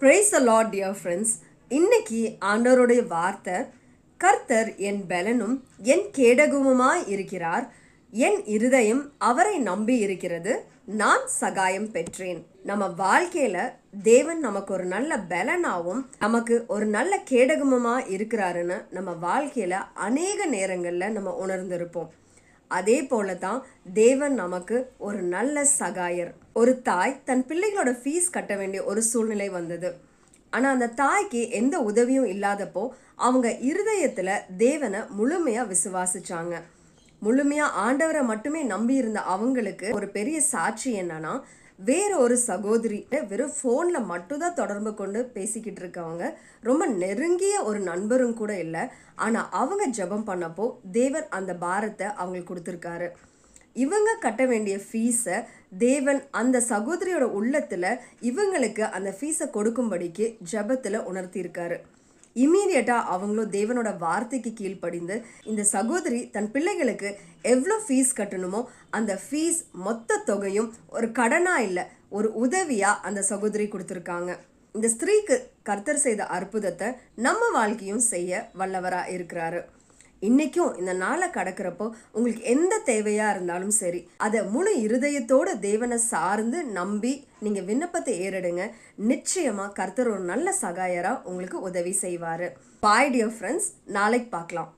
Praise the Lord, dear friends. இன்னைக்கு ஆண்டவருடைய வார்த்தை, கர்த்தர் என் பலனும் என் கேடகமுமாய் இருக்கிறார், என் இருதயம் அவரை நம்பி இருக்கிறது, நான் சகாயம் பெற்றேன். நம்ம வாழ்க்கையில தேவன் நமக்கு ஒரு நல்ல பலனாவும் நமக்கு ஒரு நல்ல கேடகமுமா இருக்கிறாருன்னு நம்ம வாழ்க்கையில அநேக நேரங்கள்ல நம்ம உணர்ந்திருப்போம். அதே போல தான் தேவன் நமக்கு ஒரு நல்ல சகாயர். ஒரு தாய் தன் பிள்ளைகளோட ஃபீஸ் கட்ட வேண்டிய ஒரு சூழ்நிலை வந்தது. ஆனால் அந்த தாய்க்கு எந்த உதவியும் இல்லாதப்போ அவங்க இருதயத்தில் தேவனை முழுமையாக விசுவாசிச்சாங்க. முழுமையாக ஆண்டவரை மட்டுமே நம்பி இருந்த அவங்களுக்கு ஒரு பெரிய சாட்சி என்னன்னா, வேற ஒரு சகோதரி வெறும் ஃபோனில் மட்டும்தான் தொடர்பு கொண்டு பேசிக்கிட்டு இருக்கவங்க, ரொம்ப நெருங்கிய ஒரு நண்பரும் கூட இல்லை. ஆனால் அவங்க ஜெபம் பண்ணப்போ தேவன் அந்த பாரத்தை அவங்களுக்கு கொடுத்துருக்காரு. இவங்க கட்ட வேண்டிய ஃபீஸை தேவன் அந்த சகோதரியோட உள்ளத்தில் இவங்களுக்கு அந்த ஃபீஸை கொடுக்கும்படிக்கு ஜெபத்தில் உணர்த்தியிருக்காரு. இம்மீடியட்டாக அவங்களும் தேவனோட வார்த்தைக்கு கீழ்ப்படிந்து இந்த சகோதரி தன் பிள்ளைகளுக்கு எவ்வளோ ஃபீஸ் கட்டணுமோ அந்த ஃபீஸ் மொத்த தொகையும் ஒரு கடனாக இல்லை, ஒரு உதவியாக அந்த சகோதரி கொடுத்துருக்காங்க. இந்த ஸ்திரீக்கு கர்த்தர் செய்த அற்புதத்தை நம்ம வாழ்க்கையும் செய்ய வல்லவராக இருக்கிறாரு. இன்னைக்கும் இந்த நாளை கடக்கிறப்போ உங்களுக்கு எந்த தேவையா இருந்தாலும் சரி, அதை முழு இருதயத்தோட தேவனை சார்ந்து நம்பி நீங்க விண்ணப்பத்தை ஏறிடுங்க. நிச்சயமா கர்த்தர் ஒரு நல்ல சகாயரா உங்களுக்கு உதவி செய்வாரு. பாய் டியர் ஃப்ரெண்ட்ஸ், நாளைக்கு பார்க்கலாம்.